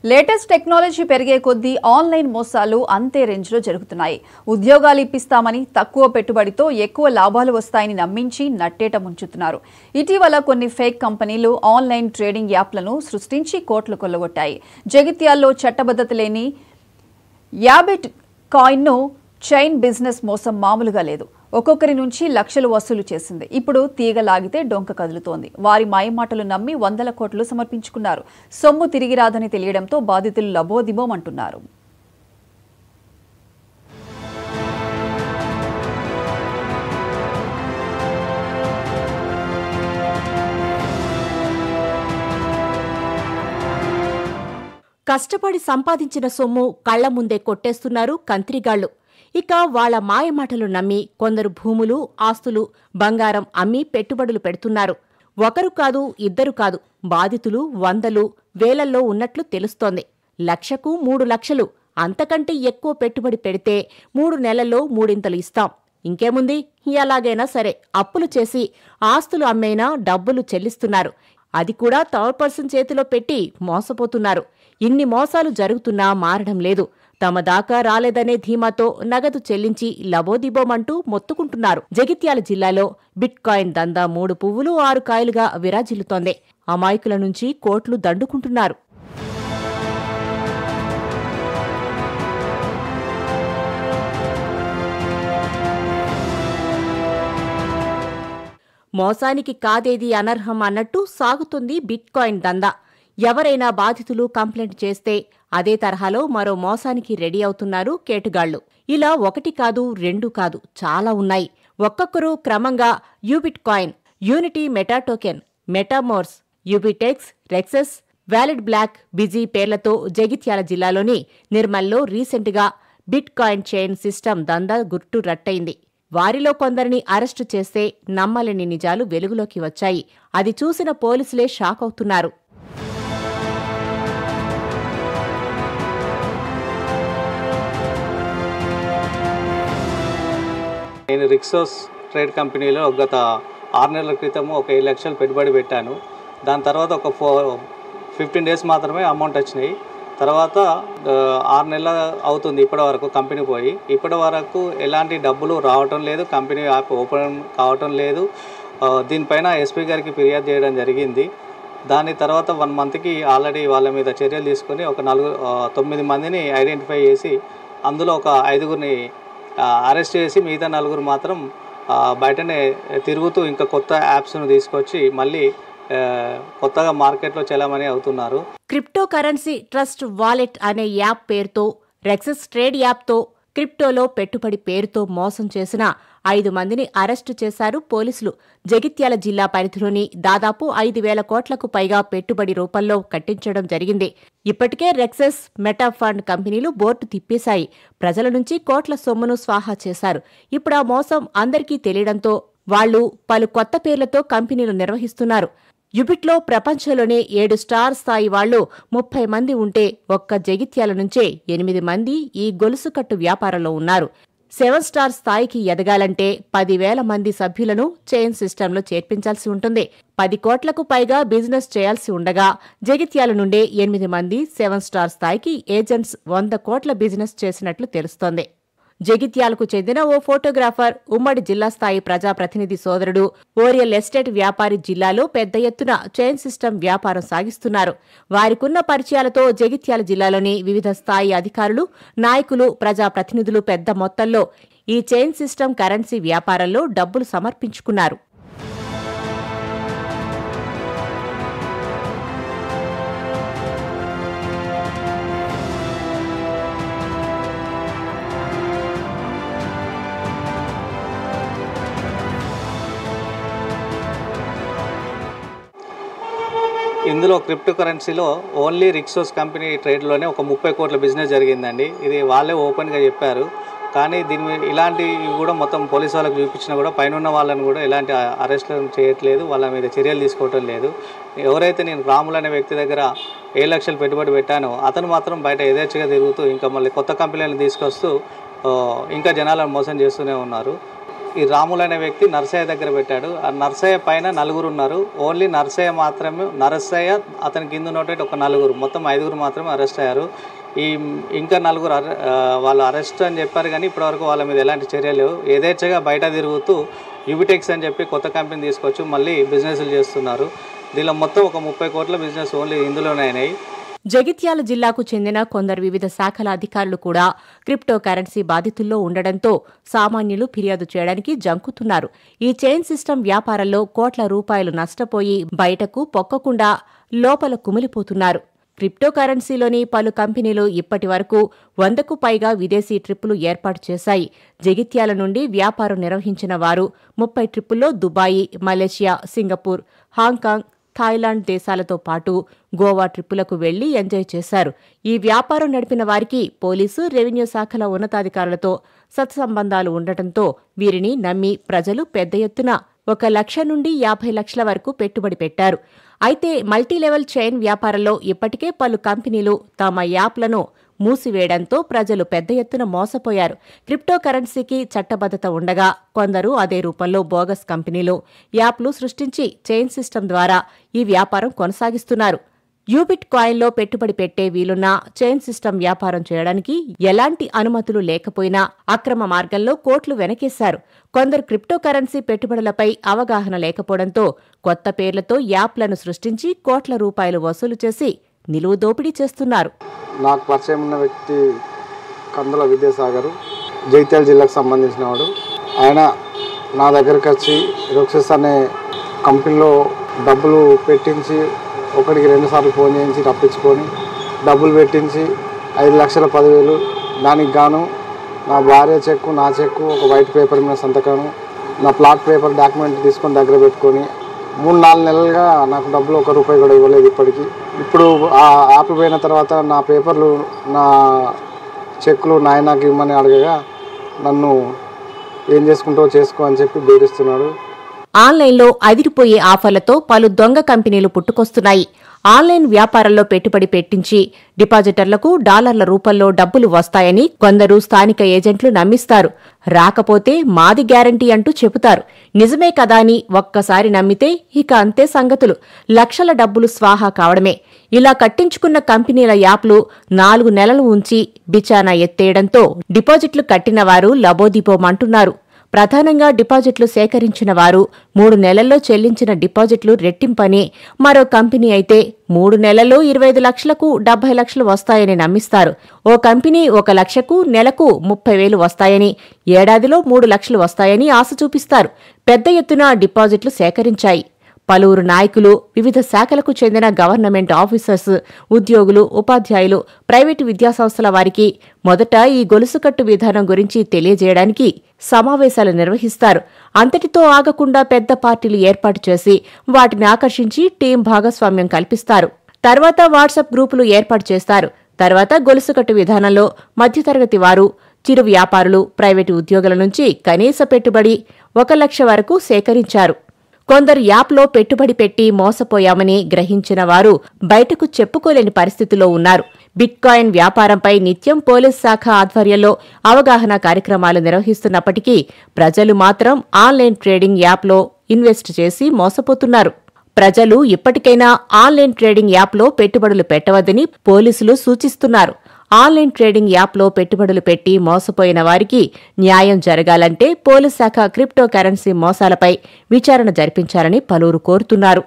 Latest technology పెరిగే కొద్దీ online మోసాలు అంతే రేంజ్లో జరుగుతున్నాయి. ఉద్యోగాలు ఇప్పిస్తామని తక్కువ పెట్టుబడితో ఎక్కువ లాభాలు వస్తాయని నమ్మించి నట్టేట ముంచుతున్నారు. ఇటీవల కొన్ని ఫేక్ కంపెనీలు ఆన్లైన్ ట్రేడింగ్ యాప్లను సృష్టించి కోట్లు కొల్లగొట్టాయి. జగిత్యాల్లో చట్టబద్ధత లేని యాబిట్ కాయిన్ను చైన్ బిజినెస్ మోసం మామూలుగా లేదు. ఒక్కొక్కరి నుంచి లక్షలు వసూలు చేసింది. ఇప్పుడు తీగ లాగితే డొంక కదులుతోంది. వారి మాయమాటలు నమ్మి వందల కోట్లు సమర్పించుకున్నారు. సొమ్ము తిరిగి రాదని తెలియడంతో బాధితులు లబోదిబోమంటున్నారు. కష్టపడి సంపాదించిన సొమ్ము కళ్ల ముందే కొట్టేస్తున్నారు కంత్రిగాళ్లు. ఇక వాళ్ల మాయమాటలు నమ్మి కొందరు భూములు, ఆస్తులు, బంగారం అమ్మి పెట్టుబడులు పెడుతున్నారు. ఒకరు కాదు, ఇద్దరు కాదు, బాధితులు వందలు, వేలల్లో ఉన్నట్లు తెలుస్తోంది. లక్షకు 3 లక్షలు, అంతకంటే ఎక్కువ పెట్టుబడి పెడితే 3 నెలల్లో 3 ఇస్తాం. ఇంకేముంది, ఎలాగైనా సరే అప్పులు చేసి ఆస్తులు అమ్మేనా డబ్బులు చెల్లిస్తున్నారు. అది కూడా థర్డ్ పర్సన్ చేతిలో పెట్టి మోసపోతున్నారు. ఇన్ని మోసాలు జరుగుతున్నా మారడం లేదు. తమ దాకా రాలేదనే ధీమాతో నగదు చెల్లించి లబోదిబోమంటూ మొత్తుకుంటున్నారు. జగిత్యాల జిల్లాలో బిట్ కాయిన్ దందా 3 పువ్వులు 6 కాయలుగా విరాజిల్లుతోంది. అమాయకుల నుంచి కోట్లు దండుకుంటున్నారు. మోసానికి కాదేది అనర్హం అన్నట్టు సాగుతుంది బిట్ కాయిన్ దందా. ఎవరైనా బాధితులు కంప్లైంట్ చేస్తే అదే తరహాలో మరో మోసానికి రెడీ అవుతున్నారు కేటుగాళ్లు. ఇలా 1 కాదు 2 కాదు, చాలా ఉన్నాయి. ఒక్కొక్కరు క్రమంగా Ubit coin, Unity Meta Token, మెటామోర్స్, యూబిటెక్స్, రెక్సెస్, వ్యాలిడ్ బ్లాక్, బిజీ పేర్లతో జగిత్యాల జిల్లాలోని నిర్మల్లో రీసెంట్గా బిట్ కాయిన్ చైన్ సిస్టమ్ దందా గుర్తు రట్టయింది. వారిలో కొందరిని అరెస్టు చేస్తే నమ్మలేని నిజాలు వెలుగులోకి వచ్చాయి. అది చూసిన పోలీసులే షాక్ అవుతున్నారు. నేను రిక్సోస్ ట్రేడ్ కంపెనీలో గత 6 నెలల క్రితము ఒక 7 లక్షలు పెట్టుబడి పెట్టాను. దాని తర్వాత ఒక 15 డేస్ మాత్రమే అమౌంట్ వచ్చినాయి. తర్వాత 6 నెలలు అవుతుంది ఇప్పటి వరకు కంపెనీ పోయి. ఇప్పటి వరకు ఎలాంటి డబ్బులు రావటం లేదు, కంపెనీ యాప్ ఓపెన్ కావటం లేదు. దీనిపైన ఎస్పీ గారికి ఫిర్యాదు చేయడం జరిగింది. దాని తర్వాత 1 మంత్కి ఆల్రెడీ వాళ్ళ మీద చర్యలు తీసుకొని ఒక 9 మందిని ఐడెంటిఫై చేసి అందులో ఒక 5గురిని అరెస్ట్ చేసి మిగతా 4 మాత్రం బయటనే తిరుగుతూ ఇంకా కొత్త యాప్స్ను తీసుకొచ్చి మళ్ళీ కొత్తగా మార్కెట్లో చలామణి అవుతున్నారు. క్రిప్టో కరెన్సీ ట్రస్ట్ వాలెట్ అనే యాప్ పేరుతో, రెక్సెస్ ట్రేడ్ యాప్తో, క్రిప్టోలో పెట్టుబడి పేరుతో మోసం చేసిన 5 మందిని అరెస్టు చేశారు పోలీసులు. జగిత్యాల జిల్లా పరిధిలోని దాదాపు 5,000 కోట్లకు పైగా పెట్టుబడి రూపంలో కట్టించడం జరిగింది. ఇప్పటికే రెక్సెస్, మెటా ఫండ్ కంపెనీలు బోర్డు తిప్పేశాయి. ప్రజల నుంచి కోట్ల సొమ్మును స్వాహా చేశారు. ఇప్పుడు ఆ మోసం అందరికీ తెలియడంతో వాళ్లు పలు కొత్త పేర్లతో కంపెనీలు నిర్వహిస్తున్నారు. యుబిట్లో ప్రపంచంలోనే 7 స్టార్ స్థాయి వాళ్లు 30 మంది ఉంటే ఒక్క జగిత్యాల నుంచే 8 మంది ఈ గొలుసుకట్టు వ్యాపారంలో ఉన్నారు. 7 స్టార్ స్థాయికి ఎదగాలంటే 10,000 మంది సభ్యులను చైన్ సిస్టంలో చేర్పించాల్సి ఉంటుంది. 10 కోట్లకు పైగా బిజినెస్ చేయాల్సి ఉండగా జగిత్యాల నుండే 8 మంది 7 స్టార్ స్థాయికి ఏజెంట్స్ 100 కోట్ల బిజినెస్ చేసినట్లు తెలుస్తోంది. జగిత్యాలకు చెందిన ఓ ఫోటోగ్రాఫర్, ఉమ్మడి జిల్లా స్థాయి ప్రజాప్రతినిధి సోదరుడు, ఓరియల్ ఎస్టేట్ వ్యాపారి జిల్లాలో పెద్ద ఎత్తున చైన్ సిస్టమ్ వ్యాపారం సాగిస్తున్నారు. వారికున్న పరిచయాలతో జగిత్యాల జిల్లాలోని వివిధ స్థాయి అధికారులు, నాయకులు, ప్రజాప్రతినిధులు పెద్ద మొత్తంలో ఈ చైన్ సిస్టమ్ కరెన్సీ వ్యాపారంలో డబ్బులు సమర్పించుకున్నారు. ఇందులో క్రిప్టో కరెన్సీలో ఓన్లీ రిక్సోస్ కంపెనీ ట్రేడ్లోనే ఒక 30 కోట్ల బిజినెస్ జరిగిందండి. ఇది వాళ్ళే ఓపెన్గా చెప్పారు. కానీ దీని ఇలాంటివి కూడా మొత్తం పోలీసు వాళ్ళకి చూపించినా కూడా పైన ఉన్న వాళ్ళని కూడా ఎలాంటి అరెస్టులు చేయట్లేదు, వాళ్ళ మీద చర్యలు తీసుకోవటం లేదు. ఎవరైతే నేను రాములు అనే వ్యక్తి దగ్గర 7 లక్షలు పెట్టుబడి పెట్టానో అతను మాత్రం బయట యథేచ్ఛగా తిరుగుతూ ఇంకా మళ్ళీ కొత్త కంపెనీలను తీసుకొస్తూ ఇంకా జనాలను మోసం చేస్తూనే ఉన్నారు. ఈ రాములు అనే వ్యక్తి నర్సయ్య దగ్గర పెట్టాడు. ఆ నర్సయ్య పైన 4 ఉన్నారు. ఓన్లీ నర్సయ్య అతని కింద ఉన్నటువంటి ఒక 4, మొత్తం 5 మాత్రమే అరెస్ట్ అయ్యారు. ఇంకా 4 వాళ్ళు అరెస్ట్ అని చెప్పారు, కానీ ఇప్పటివరకు వాళ్ళ మీద ఎలాంటి చర్యలు లేవు. యథేచ్ఛగా బయట తిరుగుతూ యూబిటెక్స్ అని చెప్పి కొత్త కంపెనీ తీసుకొచ్చి మళ్ళీ బిజినెస్లు చేస్తున్నారు. దీనిలో మొత్తం ఒక 30 కోట్ల బిజినెస్ ఓన్లీ ఇందులోనే అయినాయి. జగిత్యాల జిల్లాకు చెందిన కొందరు వివిధ శాఖల అధికారులు కూడా క్రిప్టో కరెన్సీ బాధితుల్లో ఉండడంతో సామాన్యులు ఫిర్యాదు చేయడానికి జంకుతున్నారు. ఈ చైన్ సిస్టమ్ వ్యాపారంలో కోట్ల రూపాయలు నష్టపోయి బయటకు పొక్కకుండా లోపల కుమిలిపోతున్నారు. క్రిప్టో కరెన్సీలోని పలు కంపెనీలు ఇప్పటి వరకు 100కు పైగా విదేశీ ట్రిప్పులు ఏర్పాటు చేశాయి. జగిత్యాల నుండి వ్యాపారం నిర్వహించిన వారు 30 ట్రిప్పుల్లో Dubai, Malaysia, Singapore, Hong Kong, Thailand దేశాలతో పాటు గోవా ట్రిప్పులకు వెళ్లి ఎంజాయ్ చేశారు. ఈ వ్యాపారం నడిపిన వారికి పోలీసు, రెవెన్యూ శాఖల ఉన్నతాధికారులతో సత్సంబంధాలు ఉండటంతో వీరిని నమ్మి ప్రజలు పెద్ద ఎత్తున 1 లక్ష నుండి 50 లక్షల వరకు పెట్టుబడి పెట్టారు. అయితే మల్టీలెవెల్ చైన్ వ్యాపారంలో ఇప్పటికే పలు కంపెనీలు తమ యాప్లను మూసివేయడంతో ప్రజలు పెద్ద ఎత్తున మోసపోయారు. క్రిప్టో కరెన్సీకి చట్టబద్ధత ఉండగా కొందరు అదే రూపంలో బోగస్ కంపెనీలు, యాప్లు సృష్టించి చైన్ సిస్టమ్ ద్వారా ఈ వ్యాపారం కొనసాగిస్తున్నారు. యూబిట్ కాయిన్లో పెట్టుబడి పెట్టే వీలున్న చైన్ సిస్టమ్ వ్యాపారం చేయడానికి ఎలాంటి అనుమతులు లేకపోయినా అక్రమ మార్గంలో కోట్లు వెనకేశారు. కొందరు క్రిప్టో కరెన్సీ పెట్టుబడులపై అవగాహన లేకపోవడంతో కొత్త పేర్లతో యాప్లను సృష్టించి కోట్ల రూపాయలు వసూలు చేసి నిలువు దోపిడీ చేస్తున్నారు. నాకు పరిచయం ఉన్న వ్యక్తి కందుల విద్యాసాగర్, జగిత్యాల జిల్లాకు సంబంధించిన వాడు. ఆయన నా దగ్గరకు వచ్చి రోక్సెస్ అనే కంపెనీలో డబ్బులు పెట్టించి 1కి 2 సార్లు ఫోన్ చేయించి రప్పించుకొని డబ్బులు పెట్టించి 5,10,000 దానికి గాను నా భార్య చెక్కు, నా చెక్కు, ఒక వైట్ పేపర్ మీద సంతకాను, నా ప్లాట్ పేపర్ డాక్యుమెంట్ తీసుకొని దగ్గర పెట్టుకొని 3-4 నెలలుగా నాకు డబ్బులు 1 రూపాయి కూడా ఇవ్వలేదు ఇప్పటికీ. ఇప్పుడు ఆ యాప్ పోయిన తర్వాత నా పేపర్లు, నా చెక్కులు నాకు ఇవ్వమని అడగగా నన్ను ఏం చేసుకుంటావో చేసుకో అని చెప్పి బెదిరిస్తున్నాడు. ఆన్లైన్లో అదిరిపోయే ఆఫర్లతో పలు దొంగ కంపెనీలు పుట్టుకొస్తున్నాయి. ఆన్లైన్ వ్యాపారంలో పెట్టుబడి పెట్టించి డిపాజిటర్లకు డాలర్ల రూపంలో డబ్బులు వస్తాయని కొందరు స్థానిక ఏజెంట్లు నమ్మిస్తారు. రాకపోతే మాది గ్యారంటీ అంటూ చెబుతారు. నిజమే కదా అని ఒక్కసారి నమ్మితే ఇక అంతే సంగతులు. లక్షల డబ్బులు స్వాహా కావడమే. ఇలా కట్టించుకున్న కంపెనీల యాప్లు 4 నెలలు ఉంచి బిచానా ఎత్తేయడంతో డిపాజిట్లు కట్టిన వారు లబోదిబోమంటున్నారు. ప్రధానంగా డిపాజిట్లు సేకరించిన వారు 3 నెలల్లో చెల్లించిన డిపాజిట్లు రెట్టింపని, మరో కంపెనీ అయితే 3 నెలల్లో 25 లక్షలకు 70 లక్షలు వస్తాయని నమ్మిస్తారు. ఓ కంపెనీ 1 లక్షకు నెలకు 30,000 వస్తాయని, ఏడాదిలో 3 లక్షలు వస్తాయని ఆశ చూపిస్తారు. పెద్ద ఎత్తున డిపాజిట్లు సేకరించాయి. పలువురు నాయకులు, వివిధ శాఖలకు చెందిన గవర్నమెంట్ ఆఫీసర్స్, ఉద్యోగులు, ఉపాధ్యాయులు, ప్రైవేటు విద్యాసంస్థల వారికి మొదట ఈ గొలుసుకట్టు విధానం గురించి తెలియజేయడానికి సమావేశాలు నిర్వహిస్తారు. అంతటితో ఆగకుండా పెద్ద పార్టీలు ఏర్పాటు చేసి వాటిని ఆకర్షించి టీం భాగస్వామ్యం కల్పిస్తారు. తర్వాత వాట్సాప్ గ్రూపులు ఏర్పాటు చేస్తారు. తర్వాత గొలుసుకట్టు విధానంలో మధ్యతరగతి వారు, చిరు వ్యాపారులు, ప్రైవేటు ఉద్యోగుల నుంచి కనీస పెట్టుబడి 1 లక్ష వరకు సేకరించారు. కొందరు యాప్లో పెట్టుబడి పెట్టి మోసపోయామని గ్రహించిన వారు బయటకు చెప్పుకోలేని పరిస్థితిలో ఉన్నారు. బిట్కాయిన్ వ్యాపారంపై నిత్యం పోలీస్ శాఖ ఆధ్వర్యంలో అవగాహన కార్యక్రమాలు నిర్వహిస్తున్నప్పటికీ ప్రజలు మాత్రం ఆన్లైన్ ట్రేడింగ్ యాప్లో ఇన్వెస్ట్ చేసి మోసపోతున్నారు. ప్రజలు ఇప్పటికైనా ఆన్లైన్ ట్రేడింగ్ యాప్లో పెట్టుబడులు పెట్టవద్దని పోలీసులు సూచిస్తున్నారు. ఆన్లైన్ ట్రేడింగ్ యాప్లో పెట్టుబడులు పెట్టి మోసపోయిన వారికి న్యాయం జరగాలంటే పోలీస్ శాఖ క్రిప్టో కరెన్సీ మోసాలపై విచారణ జరిపించాలని పలువురు కోరుతున్నారు.